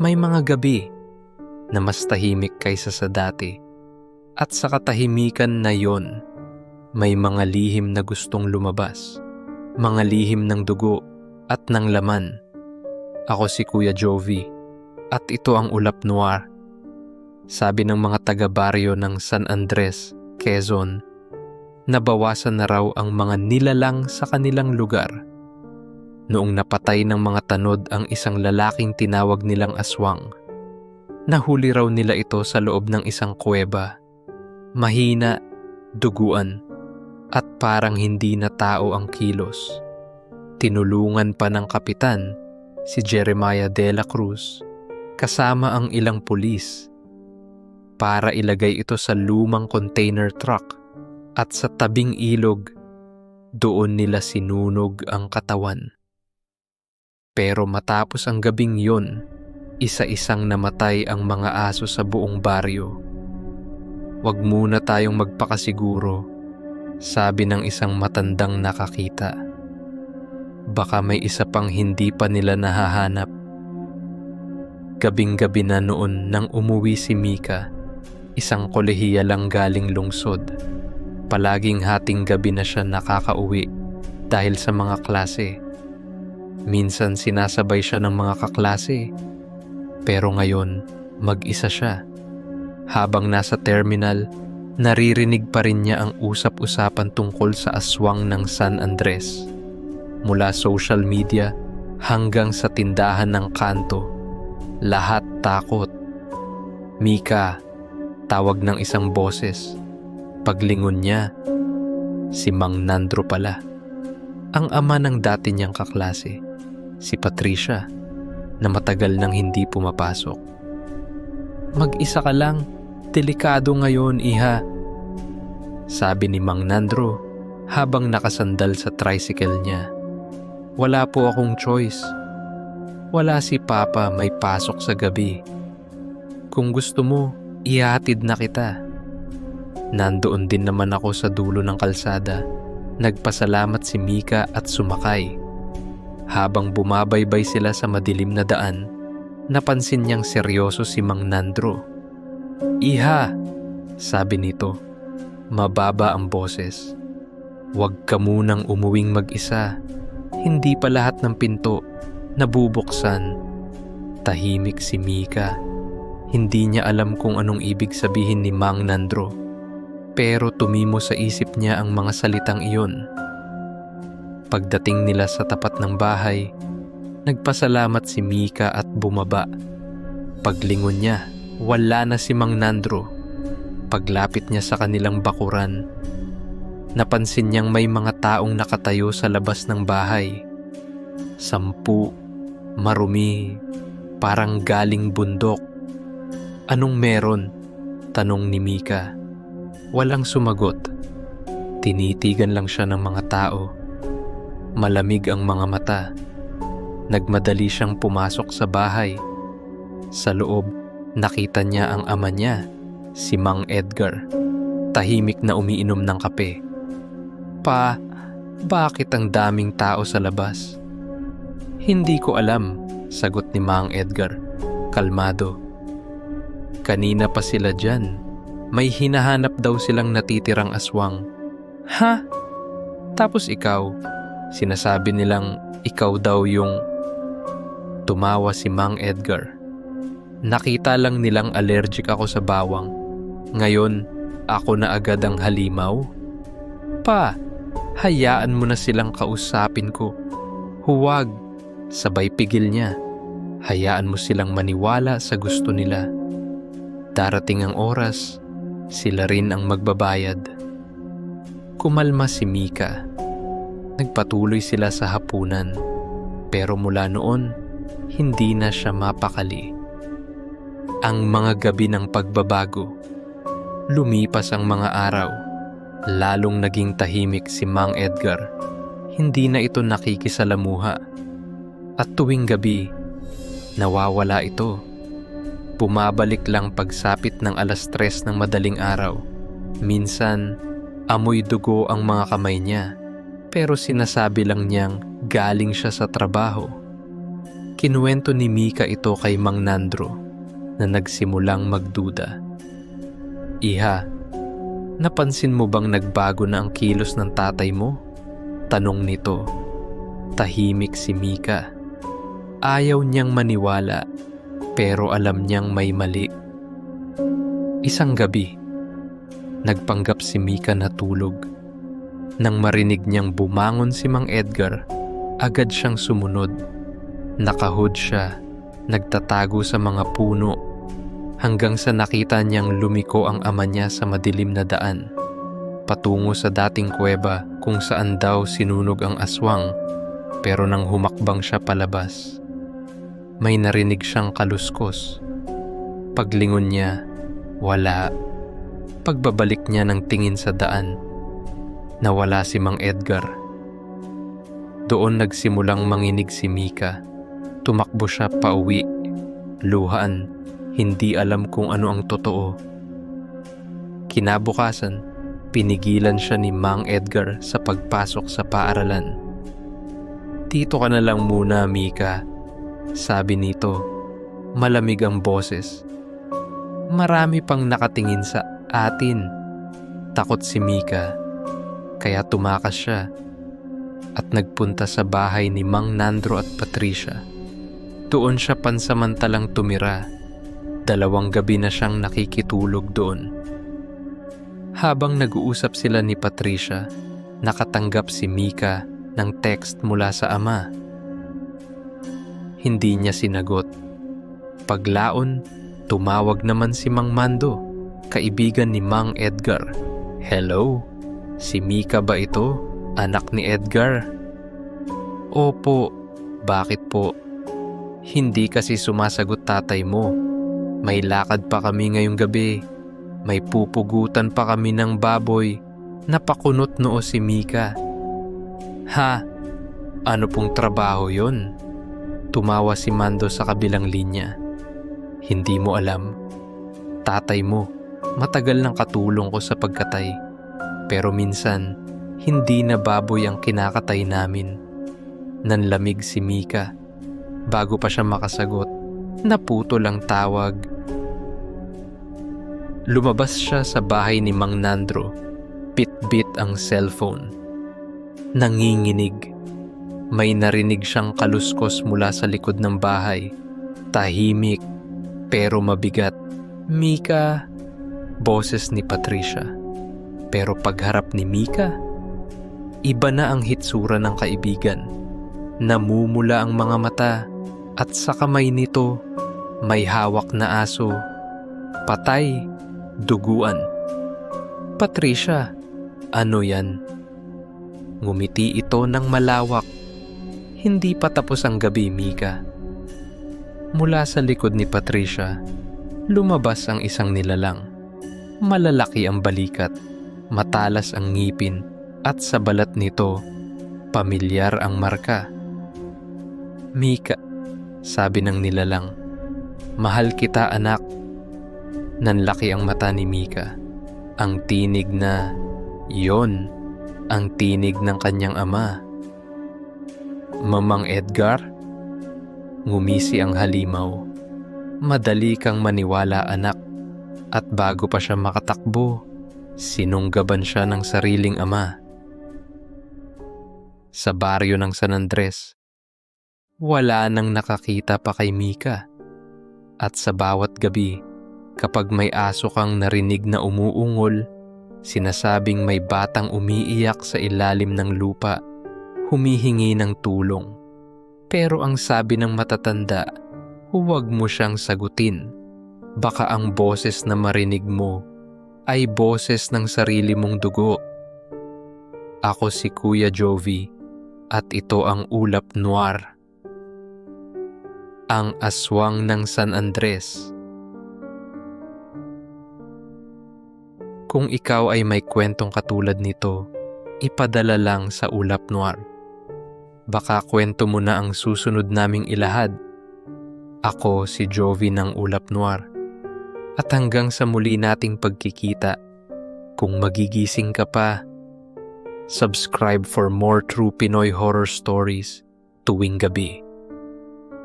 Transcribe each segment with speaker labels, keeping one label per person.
Speaker 1: May mga gabi na mas tahimik kaysa sa dati, at sa katahimikan na yon, may mga lihim na gustong lumabas, mga lihim ng dugo at ng laman. Ako si Kuya Jovi, at ito ang Ulap Noir. Sabi ng mga taga-baryo ng San Andres, Quezon, nabawasan na raw ang mga nilalang sa kanilang lugar. Noong napatay ng mga tanod ang isang lalaking tinawag nilang aswang, nahuli raw nila ito sa loob ng isang kuweba. Mahina, duguan, at parang hindi na tao ang kilos. Tinulungan pa ng kapitan, si Jeremiah de la Cruz, kasama ang ilang pulis, para ilagay ito sa lumang container truck, at sa tabing ilog, doon nila sinunog ang katawan. Pero matapos ang gabing yon, isa-isang namatay ang mga aso sa buong baryo. Huwag muna tayong magpakasiguro, sabi ng isang matandang nakakita. Baka may isa pang hindi pa nila nahahanap. Gabing-gabi na noon nang umuwi si Mika, isang kolehiya lang galing lungsod. Palaging hating gabi na siya nakakauwi dahil sa mga klase. Minsan sinasabay siya ng mga kaklase, pero ngayon mag-isa siya. Habang nasa terminal, naririnig pa rin niya ang usap-usapan tungkol sa aswang ng San Andres. Mula social media hanggang sa tindahan ng kanto, lahat takot. Mika, tawag ng isang boses. Paglingon niya, si Mang Nandro pala, ang ama ng dati niyang kaklase, si Patricia, na matagal nang hindi pumapasok. Mag-isa ka lang, delikado ngayon, iha, sabi ni Mang Nandro habang nakasandal sa tricycle niya. Wala po akong choice. Wala si Papa, may pasok sa gabi. Kung gusto mo, ihatid na kita. Nandoon din naman ako sa dulo ng kalsada. Nagpasalamat si Mika at sumakay. Habang bumabaybay sila sa madilim na daan, napansin niyang seryoso si Mang Nandro. Iha, sabi nito, mababa ang boses. Huwag ka munang umuwing mag-isa. Hindi pa lahat ng pinto nabubuksan. Tahimik si Mika. Hindi niya alam kung anong ibig sabihin ni Mang Nandro. Pero tumimo sa isip niya ang mga salitang iyon. Pagdating nila sa tapat ng bahay, nagpasalamat si Mika at bumaba. Paglingon niya, wala na si Mang Nandro. Paglapit niya sa kanilang bakuran, napansin niyang may mga taong nakatayo sa labas ng bahay. 10, marumi, parang galing bundok. Anong meron? Tanong ni Mika. Walang sumagot. Tinitigan lang siya ng mga tao. Malamig ang mga mata. Nagmadali siyang pumasok sa bahay. Sa loob, nakita niya ang ama niya, si Mang Edgar, tahimik na umiinom ng kape. Pa, bakit ang daming tao sa labas? Hindi ko alam, sagot ni Mang Edgar, kalmado. Kanina pa sila dyan. May hinahanap daw silang natitirang aswang. Ha? Tapos ikaw, sinasabi nilang ikaw daw yung... Tumawa si Mang Edgar. Nakita lang nilang allergic ako sa bawang. Ngayon, ako na agad ang halimaw? Pa, hayaan mo na silang kausapin ko. Huwag, sabay pigil niya. Hayaan mo silang maniwala sa gusto nila. Darating ang oras, sila rin ang magbabayad. Kumalma si Mika. Nagpatuloy sila sa hapunan. Pero mula noon, hindi na siya mapakali. Ang mga gabi ng pagbabago. Lumipas ang mga araw. Lalong naging tahimik si Mang Edgar. Hindi na ito nakikisalamuha. At tuwing gabi, nawawala ito. Bumabalik lang pagsapit ng 3:00 ng madaling araw. Minsan, amoy dugo ang mga kamay niya, pero sinasabi lang niyang galing siya sa trabaho. Kinuwento ni Mika ito kay Mang Nandro na nagsimulang magduda. Iha, napansin mo bang nagbago na ang kilos ng tatay mo? Tanong nito. Tahimik si Mika. Ayaw niyang maniwala pero alam niyang may mali. Isang gabi, nagpanggap si Mika na tulog. Nang marinig niyang bumangon si Mang Edgar, agad siyang sumunod. Nakahood siya, nagtatago sa mga puno, hanggang sa nakita niyang lumiko ang ama niya sa madilim na daan, patungo sa dating kuweba kung saan daw sinunog ang aswang, pero nang humakbang siya palabas, may narinig siyang kaluskos. Paglingon niya, wala. Pagbabalik niya ng tingin sa daan, nawala si Mang Edgar. Doon nagsimulang manginig si Mika. Tumakbo siya pauwi. Luhaan, hindi alam kung ano ang totoo. Kinabukasan, pinigilan siya ni Mang Edgar sa pagpasok sa paaralan. Dito ka na lang muna, Mika, sabi nito. Malamig ang boses. Marami pang nakatingin sa atin. Takot si Mika, kaya tumakas siya at nagpunta sa bahay ni Mang Nandro at Patricia. Doon siya pansamantalang tumira. 2 gabi na siyang nakikitulog doon. Habang nag-uusap sila ni Patricia, nakatanggap si Mika ng text mula sa ama. Hindi niya sinagot. Paglaon, tumawag naman si Mang Mando, kaibigan ni Mang Edgar. Hello, si Mika ba ito? Anak ni Edgar? Opo, bakit po? Hindi kasi sumasagot tatay mo. May lakad pa kami ngayong gabi. May pupugutan pa kami ng baboy. Napakunot noo si Mika. Ha? Ano pong trabaho yon? Tumawa si Mando sa kabilang linya. Hindi mo alam. Tatay mo, matagal nang katulong ko sa pagkatay. Pero minsan, hindi na baboy ang kinakatay namin. Nanlamig si Mika. Bago pa siya makasagot, naputol ang tawag. Lumabas siya sa bahay ni Mang Nandro. Bit-bit ang cellphone. Nanginginig. May narinig siyang kaluskos mula sa likod ng bahay. Tahimik, pero mabigat. Mika, boses ni Patricia. Pero pagharap ni Mika, iba na ang hitsura ng kaibigan. Namumula ang mga mata at sa kamay nito may hawak na aso. Patay, duguan. Patricia, ano yan? Ngumiti ito ng malawak. Hindi pa tapos ang gabi, Mika. Mula sa likod ni Patricia, lumabas ang isang nilalang. Malalaki ang balikat, matalas ang ngipin, at sa balat nito, pamilyar ang marka. Mika, sabi ng nilalang. Mahal kita, anak. Nanlaki ang mata ni Mika. Ang tinig na, yon, ang tinig ng kanyang ama. Mamang Edgar? Ngumisi ang halimaw. Madali kang maniwala, anak. At bago pa siya makatakbo, sinunggaban siya ng sariling ama. Sa baryo ng San Andres, wala nang nakakita pa kay Mika. At sa bawat gabi, kapag may aso kang narinig na umuungol, sinasabing may batang umiiyak sa ilalim ng lupa, humihingi ng tulong. Pero ang sabi ng matatanda, huwag mo siyang sagutin. Baka ang boses na marinig mo ay boses ng sarili mong dugo. Ako si Kuya Jovi at ito ang Ulap Noir. Ang Aswang ng San Andres. Kung ikaw ay may kwentong katulad nito, ipadala lang sa Ulap Noir. Baka kwento mo na ang susunod naming ilahad. Ako si Jovi ng Ulap Noir. At hanggang sa muli nating pagkikita, kung magigising ka pa, subscribe for more true Pinoy horror stories tuwing gabi.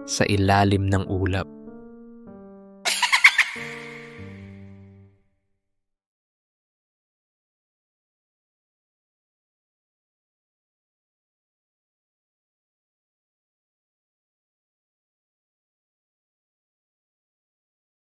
Speaker 1: sa ilalim ng ulap.